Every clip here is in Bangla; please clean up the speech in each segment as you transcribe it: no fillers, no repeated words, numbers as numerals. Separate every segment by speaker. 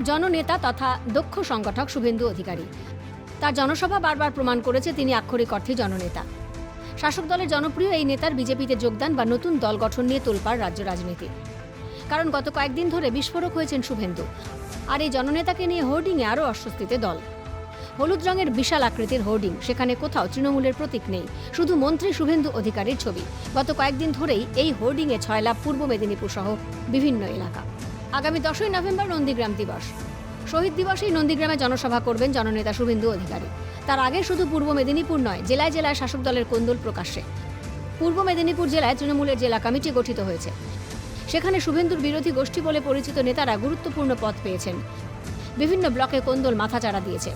Speaker 1: জননেতা তথা দক্ষ সংগঠক শুভেন্দু অধিকারী। তার জনসভা বারবার প্রমাণ করেছে তিনি আক্ষরিক অর্থে জননেতা। শাসক দলের জনপ্রিয় এই নেতার বিজেপিতে যোগদান বা নতুন দল গঠন নিয়ে তোলপাড় রাজ্য রাজনীতি। কারণ গত কয়েকদিন ধরে বিস্ফোরক হয়েছেন শুভেন্দু। আর এই জননেতাকে নিয়ে হোর্ডিংয়ে আরও অস্বস্তিতে দল। হলুদ রঙের বিশাল আকৃতির হোর্ডিং, সেখানে কোথাও তৃণমূলের প্রতীক নেই, শুধু মন্ত্রী শুভেন্দু অধিকারীর ছবি। গত কয়েকদিন ধরেই এই হোর্ডিংয়ে ছয়লা পূর্ব মেদিনীপুর সহ বিভিন্ন এলাকা। আগামী 10ই নভেম্বর নন্দীগ্রাম দিবস। শহীদ দিবসেই নন্দীগ্রামে জনসভা করবেন জননেতা শুভেন্দু অধিকারী। তার আগে শুধু পূর্ব মেদিনীপুর নয়, জেলায় জেলায় শাসক দলের কোন্দল প্রকাশ্যে। পূর্ব মেদিনীপুর জেলায় তৃণমূলের জেলা কমিটি গঠিত হয়েছে। সেখানে শুভেন্দুর বিরোধী গোষ্ঠী বলে পরিচিত নেতারা গুরুত্বপূর্ণ পদ পেয়েছেন। বিভিন্ন ব্লকে কোন্দল মাথাচাড়া দিয়েছে।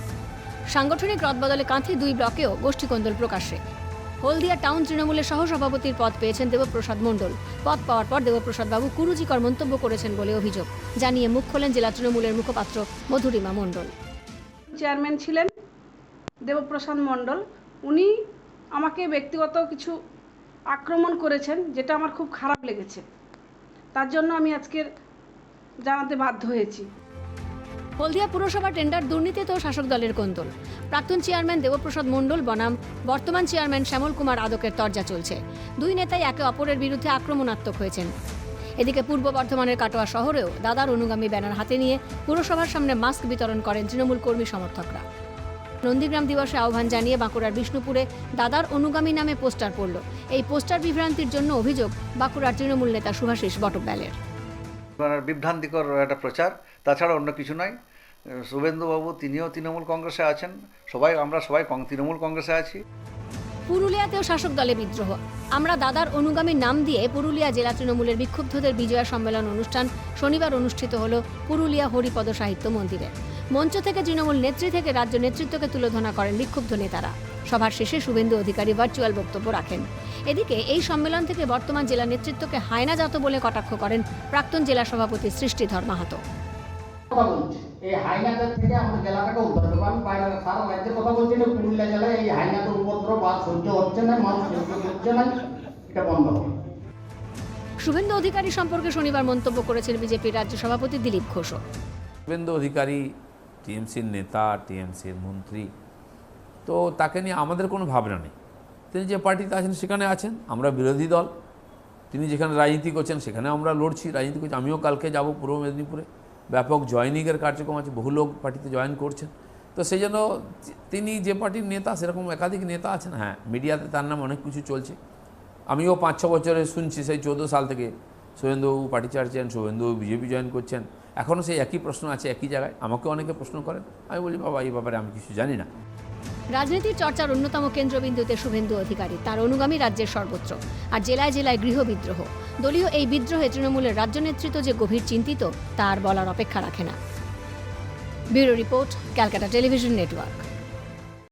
Speaker 1: সাংগঠনিক রদবদলে কাঁথি 2 ব্লকেও গোষ্ঠী কোন্দল প্রকাশ্যে। হলদিয়া টাউন তৃণমূলের সহসভাপতির পদ পেয়েছেন দেবপ্রসাদ মণ্ডল। পদ পাওয়ার পর দেবপ্রসাদ বাবু কুরুচিকর মন্তব্য করেছেন বলে অভিযোগ জানিয়ে মুখ খোলেন জেলা তৃণমূলের মুখপাত্র মধুরিমা মণ্ডল।
Speaker 2: চেয়ারম্যান ছিলেন দেবপ্রসাদ মণ্ডল, উনি আমাকে ব্যক্তিগত কিছু আক্রমণ করেছেন, যেটা আমার খুব খারাপ লেগেছে। তার জন্য আমি আজকের জানাতে বাধ্য হয়েছি।
Speaker 1: হলদিয়া পুরসভা টেন্ডার দুর্নীতিতেও শাসক দলের কোন্দল। প্রাক্তন চেয়ারম্যান দেবপ্রসাদ মণ্ডল বনাম বর্তমান চেয়ারম্যান শ্যামল কুমার আদকের তরজা চলছে। দুই নেতাই একে অপরের বিরুদ্ধে আক্রমণাত্মক হয়েছেন। এদিকে পূর্ব বর্ধমানের কাটোয়া শহরেও দাদার অনুগামী ব্যানার হাতে নিয়ে পুরসভার সামনে মাস্ক বিতরণ করেন তৃণমূল কর্মী সমর্থকরা। নন্দীগ্রাম দিবসে আহ্বান জানিয়ে বাঁকুড়ার বিষ্ণুপুরে দাদার অনুগামী নামে পোস্টার পড়ল। এই পোস্টার বিভ্রান্তির জন্য অভিযোগ বাঁকুড়ার তৃণমূল নেতা সুভাষিস বটব্যালের।
Speaker 3: বিভ্রান্তিকর একটা প্রচার, তাছাড়া অন্য কিছু নয়। শুভেন্দুবাবু তিনিও তৃণমূল কংগ্রেসে আছেন, আমরা সবাই তৃণমূল কংগ্রেসে আছি।
Speaker 1: পুরুলিয়াতেও শাসক দলে বিদ্রোহ। আমরা দাদার অনুগামীর নাম দিয়ে পুরুলিয়া জেলা তৃণমূলের বিক্ষুব্ধদের বিজয়া সম্মেলন অনুষ্ঠান শনিবার অনুষ্ঠিত হল পুরুলিয়া হরিপদ সাহিত্য মন্দিরে। মঞ্চ থেকে তৃণমূল নেত্রী থেকে রাজ্য নেতৃত্বকে তুলোধনা করেন বিক্ষুব্ধ নেতারা। সভার শেষে শুভেন্দু অধিকারী ভার্চুয়াল বক্তব্য রাখেন। এদিকে এই সম্মেলন থেকে বর্তমান জেলা নেতৃত্বকে হায়নাজাত বলে কটাক্ষ করেন প্রাক্তন জেলা সভাপতি সৃষ্টিধর মাহাতো।
Speaker 4: এই হাইনাদের থেকে আমাদের জেলাটাকে উদ্ধার করবো। আমি বাইরে সারা রাজ্যের কথা বলছি না, পুরুলিয়া জেলায় এই হাইনাদের উপদ্রব আর সহ্য হচ্ছে না, মানুষ সহ্য করছে না, এটা বন্ধ হবে।
Speaker 1: শুভেন্দু অধিকারী সম্পর্কে শনিবার মন্তব্য করেছেন বিজেপির রাজ্য সভাপতি দিলীপ ঘোষ।
Speaker 5: শুভেন্দু অধিকারী টিএমসির নেতা, টিএমসির মন্ত্রী, তো তাকে নিয়ে আমাদের কোনো ভাবনা নেই। তিনি যে পার্টিতে আছেন সেখানে আছেন, আমরা বিরোধী দল। তিনি যেখানে রাজনীতি করছেন সেখানে আমরা লড়ছি, রাজনীতি করছি। আমিও কালকে যাব পূর্ব মেদিনীপুরে, ব্যাপক জয়েনিংয়ের কার্যক্রম আছে, বহু লোক পার্টিতে জয়েন করছেন। তো সেই জন্য তিনি যে পার্টির নেতা, সেরকম একাধিক নেতা আছেন। হ্যাঁ, মিডিয়াতে তার নাম অনেক কিছু চলছে। আমিও 5-6 বছরে শুনছি, সেই 14 সাল থেকে শুভেন্দুবাবু পার্টি ছাড়ছেন, শুভেন্দুবাবু বিজেপি জয়েন করছেন। এখনও সেই একই প্রশ্ন আছে, একই জায়গায়। আমাকে অনেকে প্রশ্ন করেন, আমি বলি বাবা এই ব্যাপারে আমি কিছু জানি না।
Speaker 1: রাজনীতির চর্চার অন্যতম কেন্দ্রবিন্দুতে শুভেন্দু অধিকারী, তার অনুগামী রাজ্যের সর্বত্র। আর জেলায় জেলায় গৃহবিদ্রোহ। দলীয় এই বিদ্রোহে তৃণমূলের রাজ্য নেতৃত্ব যে গভীর চিন্তিত, তার বলার অপেক্ষা রাখে না। Bureau report, Calcutta television network.